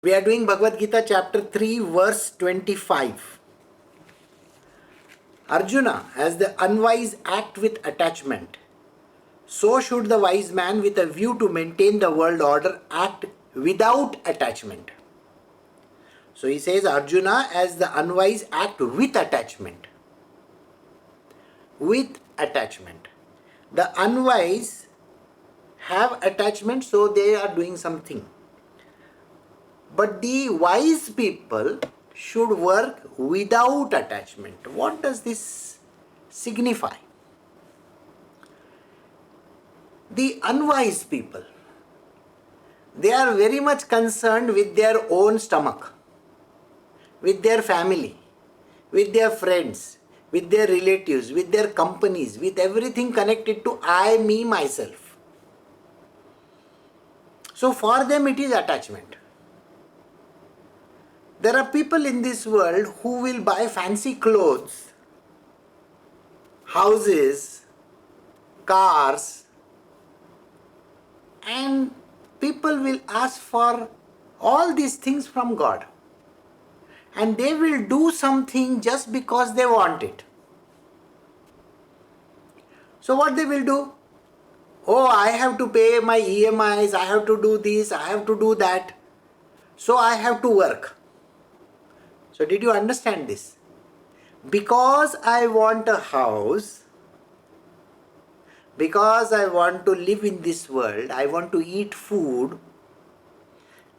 We are doing Bhagavad Gita Chapter 3 verse 25. Arjuna, as the unwise act with attachment, so should the wise man with a view to maintain the world order act without attachment. So he says Arjuna, as the unwise act with attachment. With attachment. The unwise have attachment, so they are doing something. But the wise people should work without attachment. What does this signify? The unwise people, they are very much concerned with their own stomach, with their family, with their friends, with their relatives, with their companies, with everything connected to I, me, myself. So for them it is attachment. There are people in this world who will buy fancy clothes, houses, cars, and people will ask for all these things from God. And they will do something just because they want it. So what they will do? Oh, I have to pay my EMIs, I have to do this, I have to do that. So I have to work. So did you understand this? Because I want a house, because I want to live in this world, I want to eat food,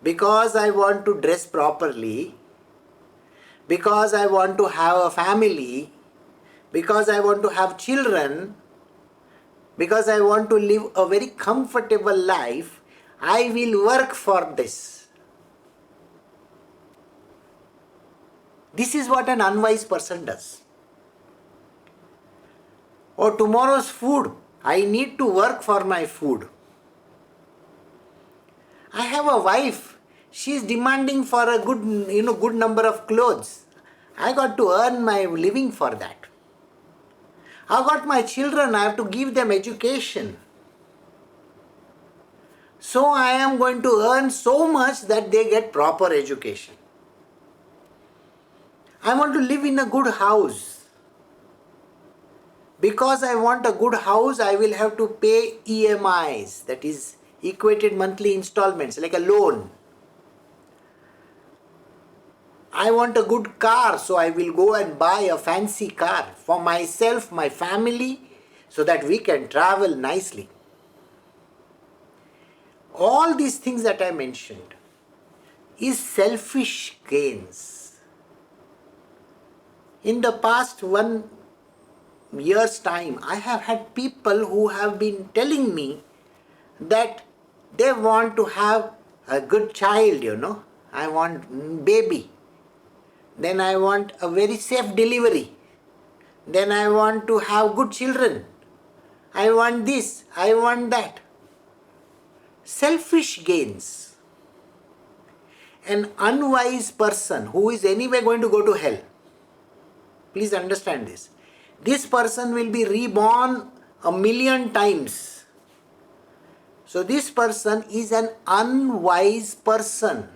because I want to dress properly, because I want to have a family, because I want to have children, because I want to live a very comfortable life, I will work for this. This is what an unwise person does. Or tomorrow's food, I need to work for my food. I have a wife, she is demanding for a good number of clothes. I got to earn my living for that. I've got my children, I have to give them education. So I am going to earn so much that they get proper education. I want to live in a good house. Because I want a good house, I will have to pay EMIs, that is equated monthly installments, like a loan. I want a good car, so I will go and buy a fancy car for myself, my family, so that we can travel nicely. All these things that I mentioned is selfish gains. In the past 1 year's time, I have had people who have been telling me that they want to have a good child, I want baby. Then I want a very safe delivery. Then I want to have good children. I want this, I want that. Selfish gains. An unwise person who is anyway going to go to hell. Please understand this. This person will be reborn 1,000,000 times. So this person is an unwise person.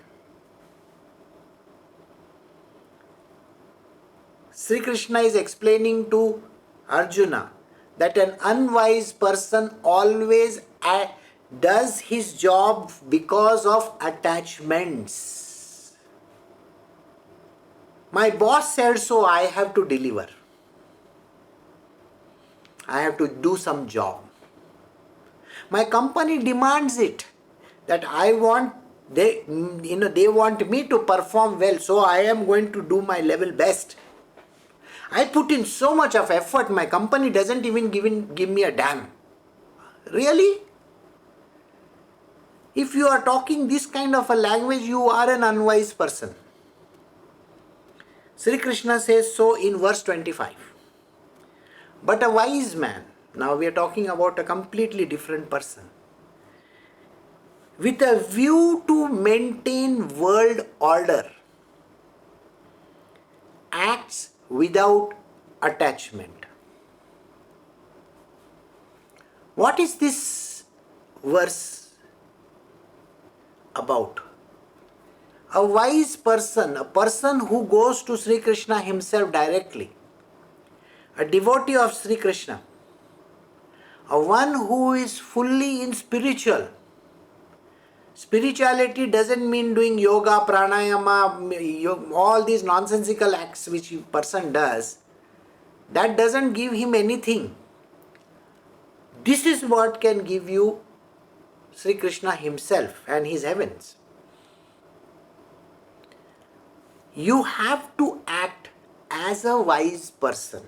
Shri Krishna is explaining to Arjuna that an unwise person always does his job because of attachments. My boss said so, I have to deliver. I have to do some job. My company demands it, that they want me to perform well, so I am going to do my level best. I put in so much of effort, my company doesn't even give me a damn. Really? If you are talking this kind of a language, you are an unwise person. Shri Krishna says so in verse 25. But a wise man, now we are talking about a completely different person, with a view to maintain world order, acts without attachment. What is this verse about? A wise person, a person who goes to Sri Krishna himself directly, a devotee of Sri Krishna, a one who is fully in spiritual. Spirituality doesn't mean doing yoga, pranayama, all these nonsensical acts which a person does. That doesn't give him anything. This is what can give you Sri Krishna himself and his heavens. You have to act as a wise person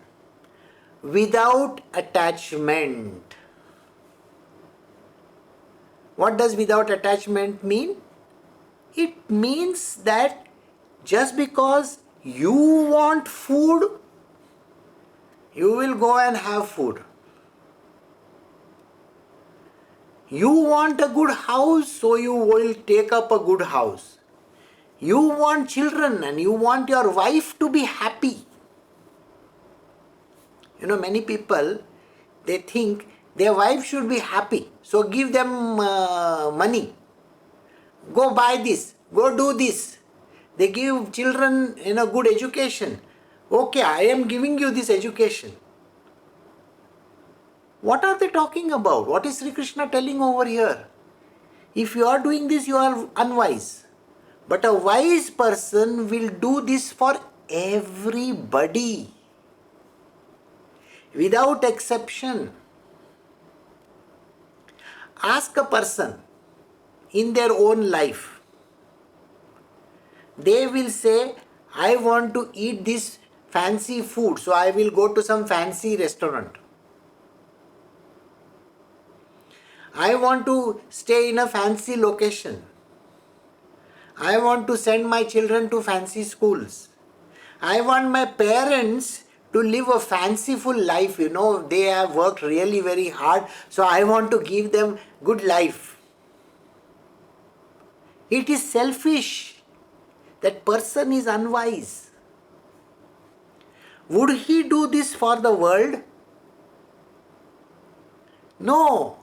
without attachment. What does without attachment mean? It means that just because you want food, you will go and have food. You want a good house, so you will take up a good house. You want children and you want your wife to be happy. Many people, they think their wife should be happy. So give them money. Go buy this. Go do this. They give children good education. Okay, I am giving you this education. What are they talking about? What is Sri Krishna telling over here? If you are doing this, you are unwise. But a wise person will do this for everybody, without exception. Ask a person in their own life. They will say, I want to eat this fancy food, so I will go to some fancy restaurant. I want to stay in a fancy location. I want to send my children to fancy schools. I want my parents to live a fanciful life. They have worked really very hard, so I want to give them good life. It is selfish. That person is unwise. Would he do this for the world? No.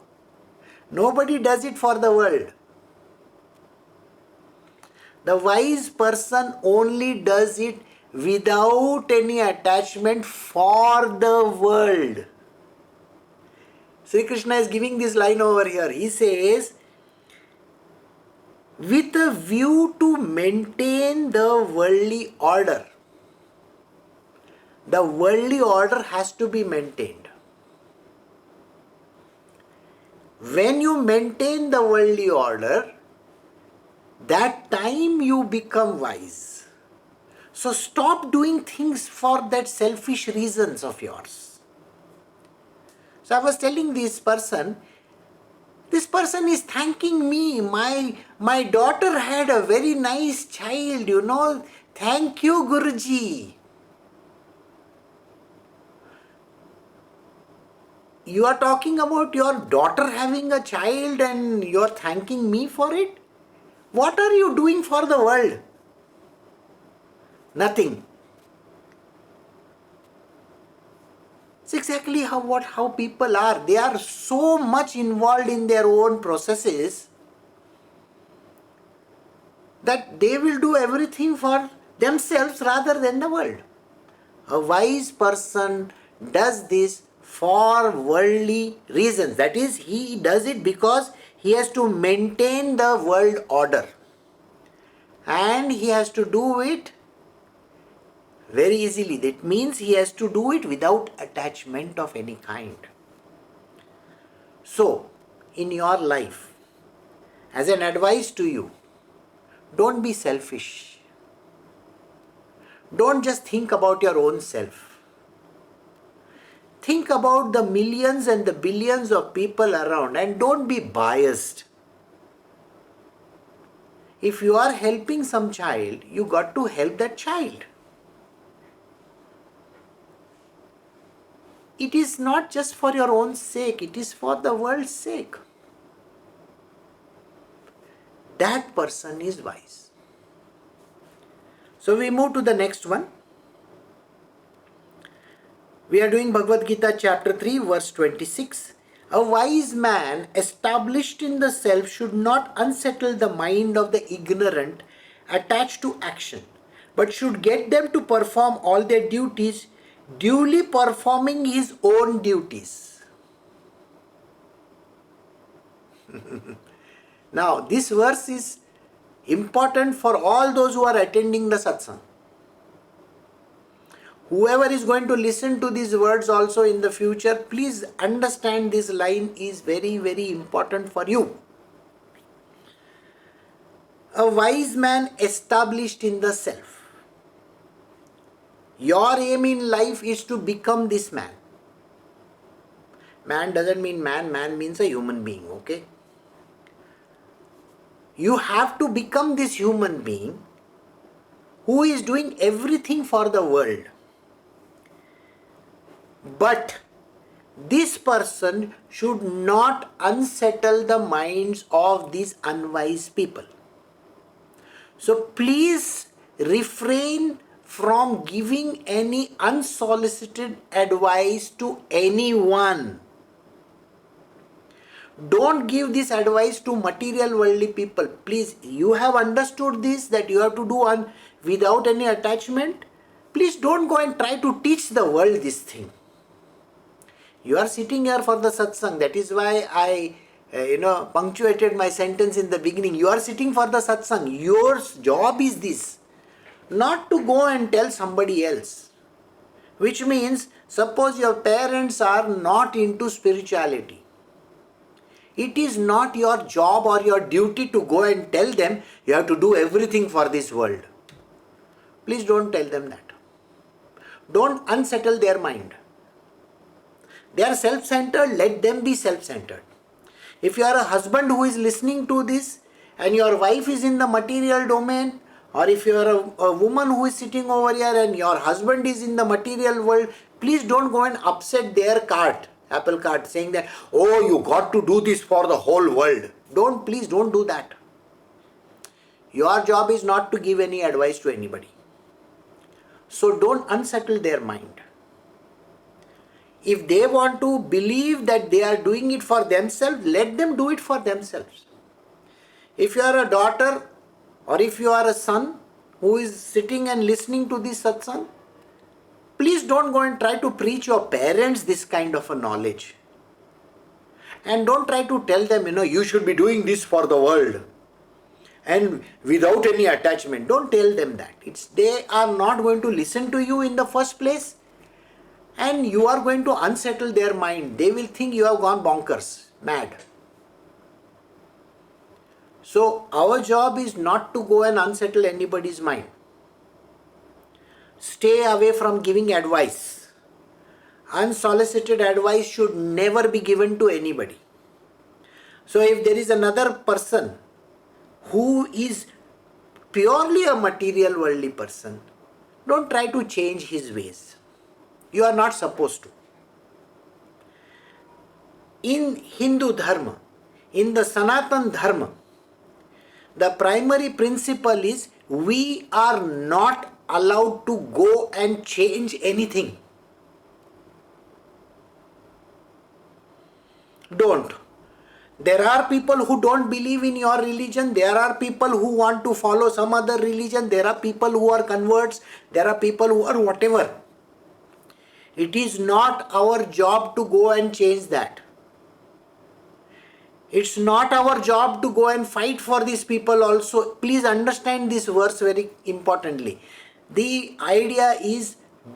Nobody does it for the world. The wise person only does it without any attachment for the world. Sri Krishna is giving this line over here. He says, with a view to maintain the worldly order. The worldly order has to be maintained. When you maintain the worldly order, that time you become wise. So stop doing things for that selfish reasons of yours. So I was telling this person is thanking me. My daughter had a very nice child, Thank you, Guruji. You are talking about your daughter having a child and you are thanking me for it? What are you doing for the world? Nothing. It's exactly how people are. They are so much involved in their own processes that they will do everything for themselves rather than the world. A wise person does this for worldly reasons. That is, he does it because he has to maintain the world order. And he has to do it very easily. That means he has to do it without attachment of any kind. So, in your life, as an advice to you, don't be selfish. Don't just think about your own self. Think about the millions and the billions of people around and don't be biased. If you are helping some child, you got to help that child. It is not just for your own sake, it is for the world's sake. That person is wise. So we move to the next one. We are doing Bhagavad Gita Chapter 3, verse 26. A wise man established in the self should not unsettle the mind of the ignorant attached to action, but should get them to perform all their duties, duly performing his own duties. Now, this verse is important for all those who are attending the satsang. Whoever is going to listen to these words also in the future, please understand this line is very, very important for you. A wise man established in the self. Your aim in life is to become this man. Man doesn't mean man, man means a human being, okay? You have to become this human being who is doing everything for the world. But this person should not unsettle the minds of these unwise people. So please refrain from giving any unsolicited advice to anyone. Don't give this advice to material worldly people. Please, you have understood this, that you have to do without any attachment. Please don't go and try to teach the world this thing. You are sitting here for the satsang. That is why I punctuated my sentence in the beginning. You are sitting for the satsang. Your job is this. Not to go and tell somebody else. Which means, suppose your parents are not into spirituality. It is not your job or your duty to go and tell them you have to do everything for this world. Please don't tell them that. Don't unsettle their mind. They are self-centered, let them be self-centered. If you are a husband who is listening to this and your wife is in the material domain, or if you are a woman who is sitting over here and your husband is in the material world, please don't go and upset their cart, apple cart, saying that, oh, you got to do this for the whole world. Please don't do that. Your job is not to give any advice to anybody. So don't unsettle their mind. If they want to believe that they are doing it for themselves, let them do it for themselves. If you are a daughter or if you are a son who is sitting and listening to this satsang, please don't go and try to preach your parents this kind of a knowledge. And don't try to tell them, you should be doing this for the world. And without any attachment. Don't tell them that. They are not going to listen to you in the first place. And you are going to unsettle their mind. They will think you have gone bonkers, mad. So our job is not to go and unsettle anybody's mind. Stay away from giving advice. Unsolicited advice should never be given to anybody. So if there is another person who is purely a material worldly person, don't try to change his ways. You are not supposed to. In Hindu Dharma, in the Sanatan Dharma, the primary principle is we are not allowed to go and change anything. Don't. There are people who don't believe in your religion. There are people who want to follow some other religion. There are people who are converts. There are people who are whatever. It is not our job to go and change that. It's not our job to go and fight for these people also. Please understand this verse very importantly. The idea is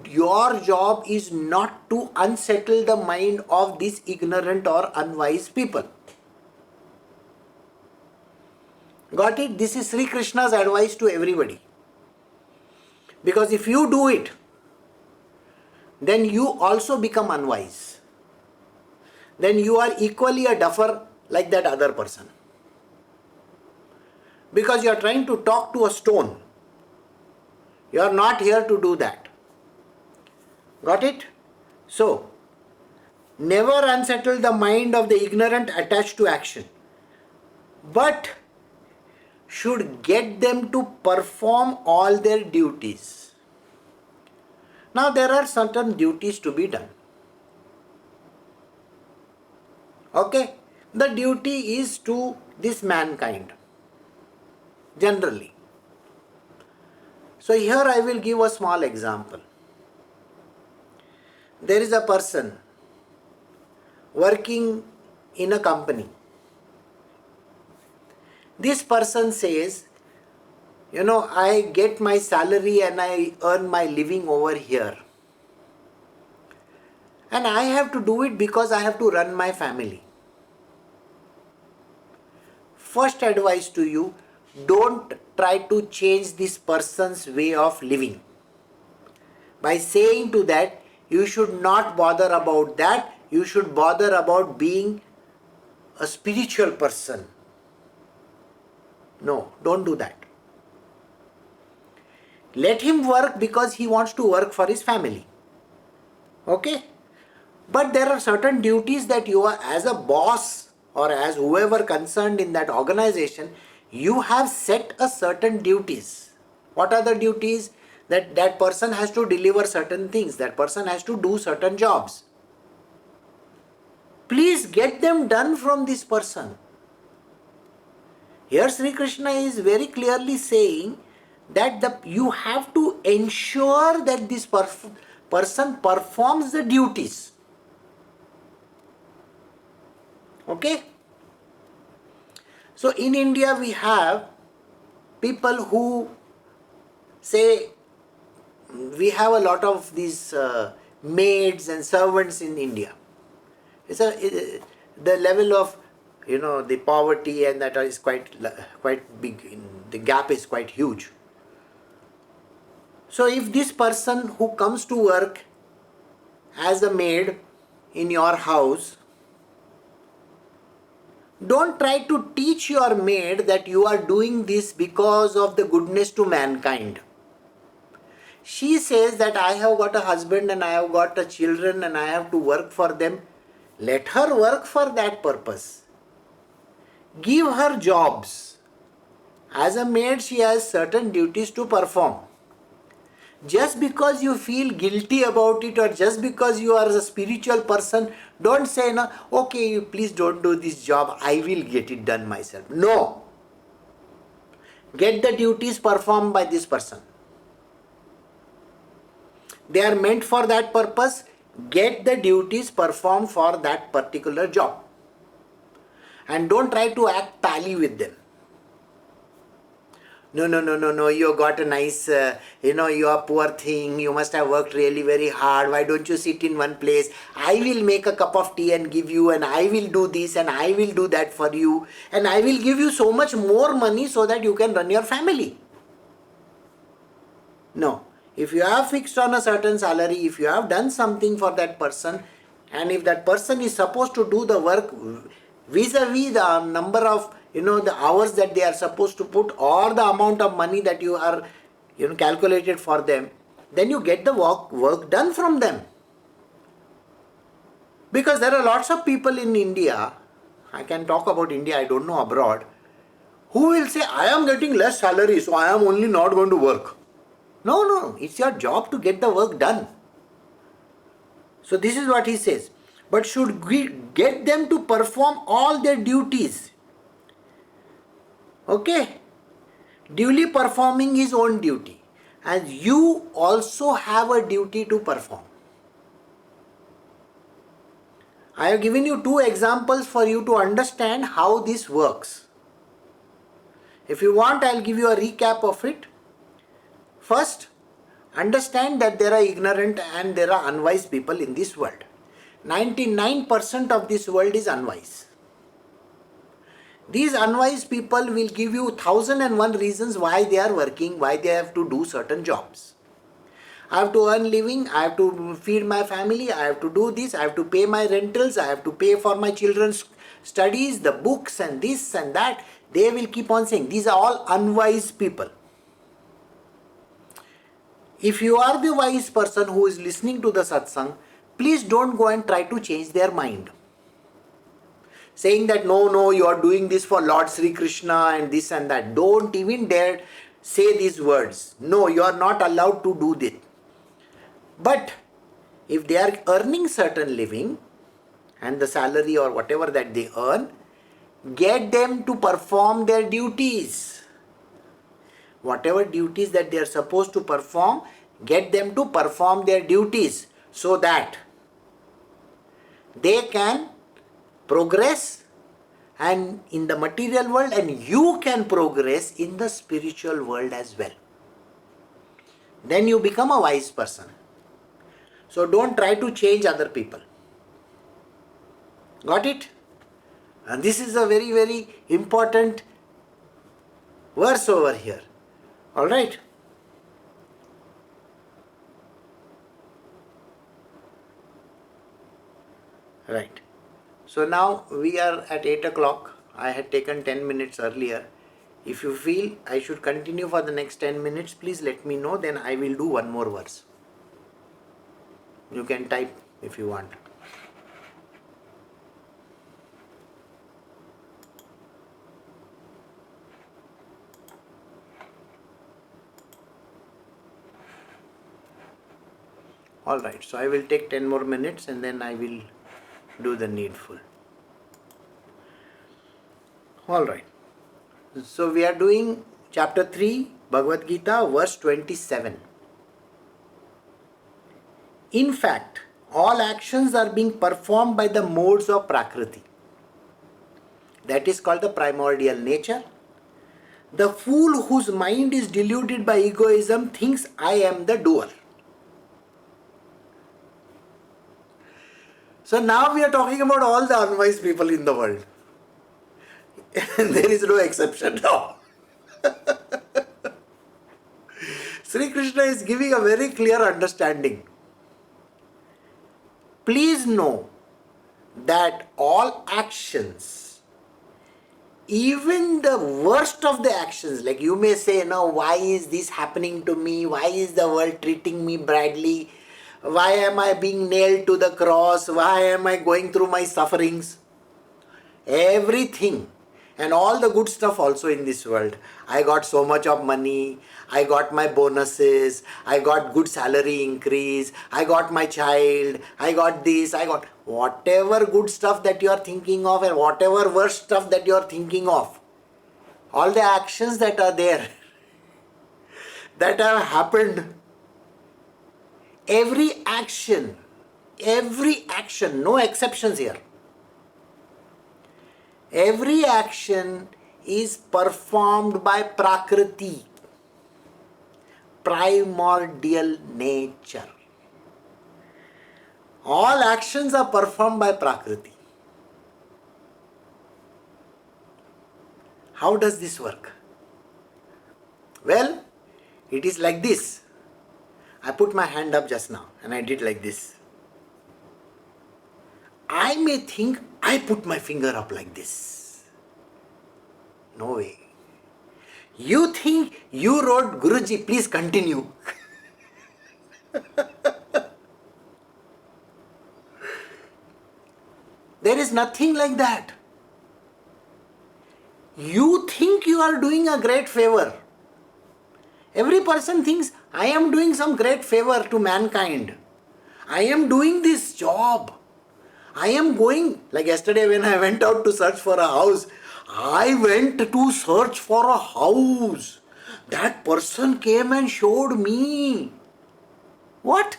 your job is not to unsettle the mind of these ignorant or unwise people. Got it? This is Shri Krishna's advice to everybody. Because if you do it, then you also become unwise. Then you are equally a duffer like that other person. Because you are trying to talk to a stone. You are not here to do that. Got it? So, never unsettle the mind of the ignorant attached to action, but should get them to perform all their duties. Now there are certain duties to be done. Okay? The duty is to this mankind. Generally. So here I will give a small example. There is a person working in a company. This person says, I get my salary and I earn my living over here. And I have to do it because I have to run my family. First advice to you, don't try to change this person's way of living. By saying to that, you should not bother about that, you should bother about being a spiritual person. No, don't do that. Let him work because he wants to work for his family. Okay? But there are certain duties that you are, as a boss or as whoever concerned in that organization, you have set a certain duties. What are the duties? That person has to deliver certain things, that person has to do certain jobs. Please get them done from this person. Here Shri Krishna is very clearly saying that you have to ensure that this person performs the duties. Okay? So in India we have people who say, we have a lot of these maids and servants in India. The level of the poverty and that is quite big. The gap is quite huge. So if this person who comes to work as a maid in your house, don't try to teach your maid that you are doing this because of the goodness to mankind. She says that I have got a husband and I have got children and I have to work for them. Let her work for that purpose. Give her jobs. As a maid, she has certain duties to perform. Just because you feel guilty about it or just because you are a spiritual person, don't say, no, okay, you please don't do this job, I will get it done myself. No. Get the duties performed by this person. They are meant for that purpose. Get the duties performed for that particular job. And don't try to act pally with them. No, you got a nice, you are poor thing, you must have worked really very hard, why don't you sit in one place, I will make a cup of tea and give you, and I will do this and I will do that for you, and I will give you so much more money so that you can run your family. No, if you have fixed on a certain salary, if you have done something for that person, and if that person is supposed to do the work vis-a-vis the number of the hours that they are supposed to put or the amount of money that you are calculated for them, then you get the work done from them. Because there are lots of people in India, I can talk about India, I don't know abroad, who will say, I am getting less salary, so I am only not going to work. No, it's your job to get the work done. So this is what he says. But should we get them to perform all their duties? Okay? Duly performing his own duty. And you also have a duty to perform. I have given you 2 examples for you to understand how this works. If you want, I will give you a recap of it. First, understand that there are ignorant and there are unwise people in this world. 99% of this world is unwise. These unwise people will give you 1001 reasons why they are working, why they have to do certain jobs. I have to earn living, I have to feed my family, I have to do this, I have to pay my rentals, I have to pay for my children's studies, the books and this and that. They will keep on saying, these are all unwise people. If you are the wise person who is listening to the satsang, please don't go and try to change their mind. Saying that no, you are doing this for Lord Shri Krishna and this and that. Don't even dare say these words. No, you are not allowed to do this. But if they are earning certain living and the salary or whatever that they earn, get them to perform their duties. whatever duties that they are supposed to perform, get them to perform their duties so that they can progress and in the material world, and you can progress in the spiritual world as well. Then you become a wise person. So don't try to change other people. Got it? And this is a very, very important verse over here. Alright? Right. So now we are at 8 o'clock. I had taken 10 minutes earlier. If you feel I should continue for the next 10 minutes, please let me know. Then I will do one more verse. You can type if you want. Alright, so I will take 10 more minutes and then I will do the needful. Alright, so we are doing chapter 3, Bhagavad Gita, verse 27. In fact, all actions are being performed by the modes of Prakriti. That is called the primordial nature. The fool whose mind is deluded by egoism thinks I am the doer. So now we are talking about all the unwise people in the world. There is no exception now. Shri Krishna is giving a very clear understanding. Please know that all actions, even the worst of the actions, like you may say, no, why is this happening to me? Why is the world treating me badly? Why am I being nailed to the cross? Why am I going through my sufferings? Everything and all the good stuff also in this world. I got so much of money, I got my bonuses, I got good salary increase, I got my child, I got this, I got whatever good stuff that you are thinking of and whatever worst stuff that you are thinking of. All the actions that are there, that have happened, every action, no exceptions here. Every action is performed by Prakriti, primordial nature. All actions are performed by Prakriti. How does this work? Well, it is like this. I put my hand up just now and I did like this. I may think I put my finger up like this. No way. You think you wrote, Guruji, please continue. There is nothing like that. You think you are doing a great favor. Every person thinks, I am doing some great favor to mankind. I am doing this job. I am going, like yesterday when I went out to search for a house, I went to search for a house. That person came and showed me. What?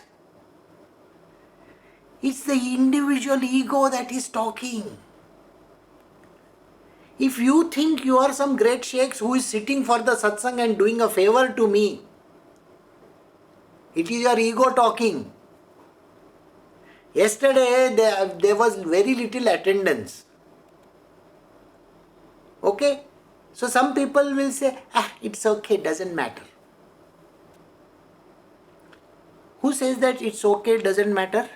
It's the individual ego that is talking. If you think you are some great sheikhs who is sitting for the satsang and doing a favor to me, it is your ego talking. Yesterday there was very little attendance. Okay? So some people will say, it's okay, doesn't matter. Who says that it's okay, doesn't matter?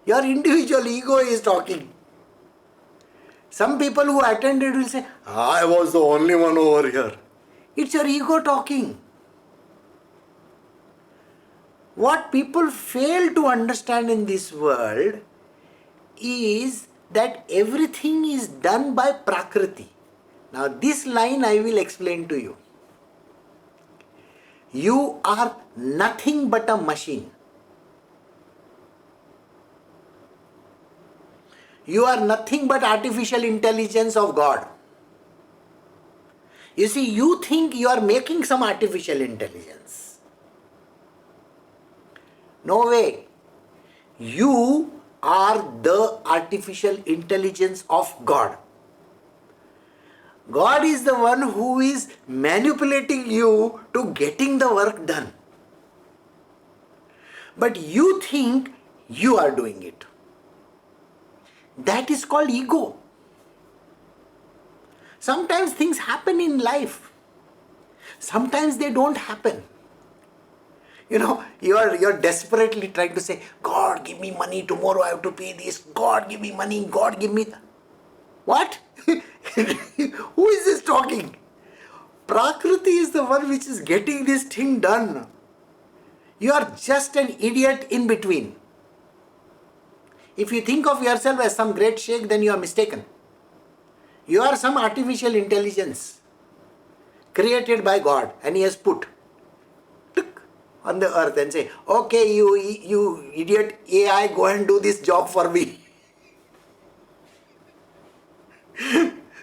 Your individual ego is talking. Some people who attended will say, I was the only one over here. It's your ego talking. What people fail to understand in this world is that everything is done by Prakriti. Now this line I will explain to you. You are nothing but a machine. You are nothing but artificial intelligence of God. You see, you think you are making some artificial intelligence. No way. You are the artificial intelligence of God. God is the one who is manipulating you to getting the work done. But you think you are doing it. That is called ego. Sometimes things happen in life. Sometimes they don't happen. You're desperately trying to say, God, give me money, tomorrow I have to pay this. God, give me money, God, give me... What? Who is this talking? Prakriti is the one which is getting this thing done. You are just an idiot in between. If you think of yourself as some great sheikh, then you are mistaken. You are some artificial intelligence created by God, and He has put on the earth and say, okay, you idiot AI, go and do this job for me.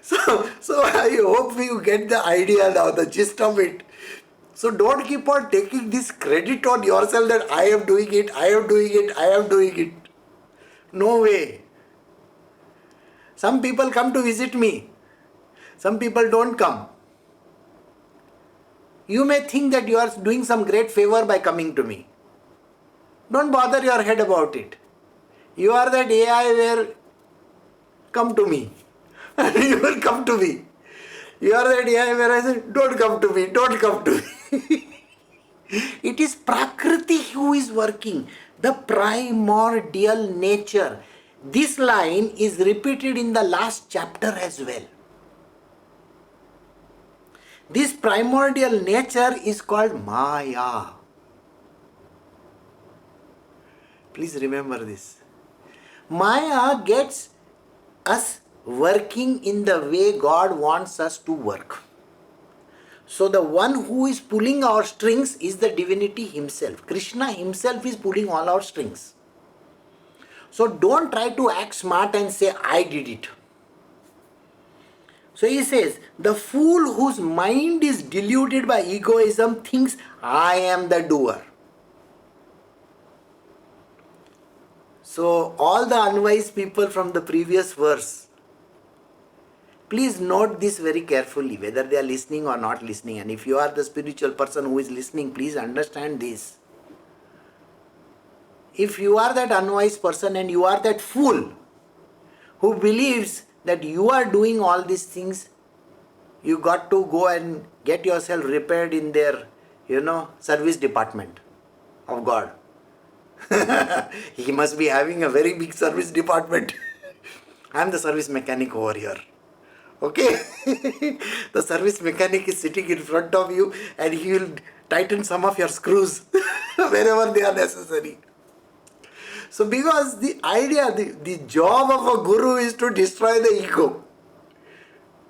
So I hope you get the idea now, the gist of it. So don't keep on taking this credit on yourself that I am doing it, I am doing it, I am doing it. No way. Some people come to visit me. Some people don't come. You may think that you are doing some great favor by coming to me. Don't bother your head about it. You are that AI where come to me. You will come to me. You are that AI where I say, don't come to me, don't come to me. It is Prakriti who is working, the primordial nature. This line is repeated in the last chapter as well. This primordial nature is called Maya. Please remember this. Maya gets us working in the way God wants us to work. So the one who is pulling our strings is the divinity himself. Krishna himself is pulling all our strings. So don't try to act smart and say, I did it. So he says, the fool whose mind is deluded by egoism thinks, I am the doer. So all the unwise people from the previous verse, please note this very carefully, whether they are listening or not listening. And if you are the spiritual person who is listening, please understand this. If you are that unwise person and you are that fool who believes that you are doing all these things, you got to go and get yourself repaired in their, service department of God. He must be having a very big service department. I am the service mechanic over here. Okay? The service mechanic is sitting in front of you and he will tighten some of your screws wherever they are necessary. So because the idea, the job of a guru is to destroy the ego.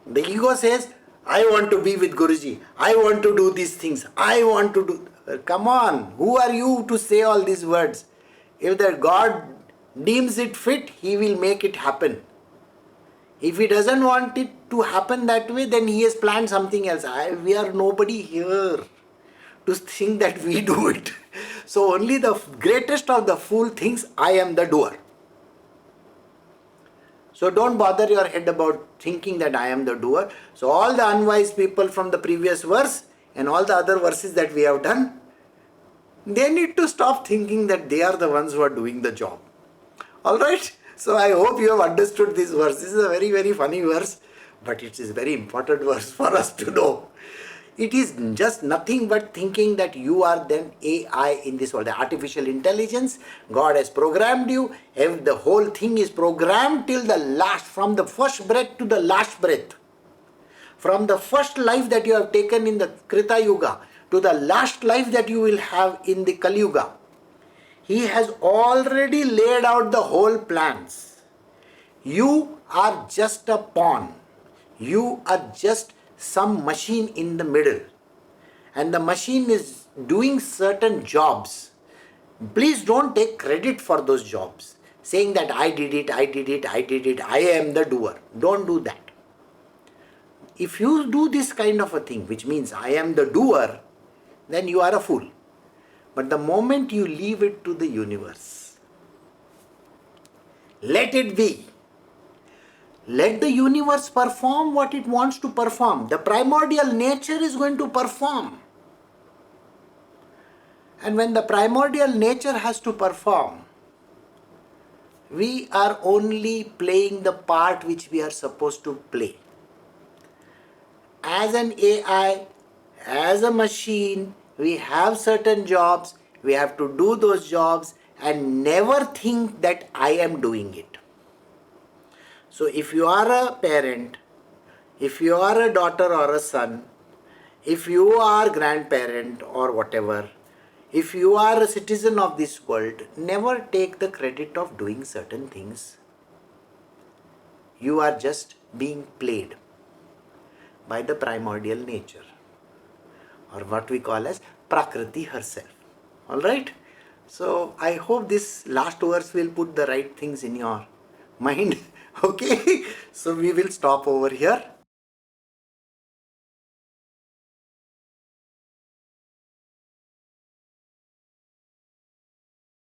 The ego says, I want to be with Guruji. I want to do these things. I want to do... Come on, who are you to say all these words? If that God deems it fit, He will make it happen. If He doesn't want it to happen that way, then He has planned something else. We are nobody here to think that we do it. So only the greatest of the fool thinks, I am the doer. So don't bother your head about thinking that I am the doer. So all the unwise people from the previous verse and all the other verses that we have done, they need to stop thinking that they are the ones who are doing the job. Alright? So I hope you have understood this verse. This is a very, very funny verse, but it is a very important verse for us to know. It is just nothing but thinking that you are then AI in this world, the artificial intelligence. God has programmed you. The whole thing is programmed till the last, from the first breath to the last breath. From the first life that you have taken in the Krita Yuga to the last life that you will have in the Kali Yuga. He has already laid out the whole plans. You are just a pawn. You are just some machine in the middle, and the machine is doing certain jobs. Please don't take credit for those jobs, saying that I did it, I am the doer. Don't do that. if you do this kind of a thing, which means I am the doer, then you are a fool. But the moment you leave it to the universe, let it be. Let the universe perform what it wants to perform. The primordial nature is going to perform. And when the primordial nature has to perform, we are only playing the part which we are supposed to play. As an AI, as a machine, we have certain jobs, we have to do those jobs and never think that I am doing it. So if you are a parent, if you are a daughter or a son, if you are grandparent or whatever, if you are a citizen of this world, never take the credit of doing certain things. You are just being played by the primordial nature, or what we call as Prakriti herself. Alright? So I hope this last verse will put the right things in your mind. Okay? So we will stop over here.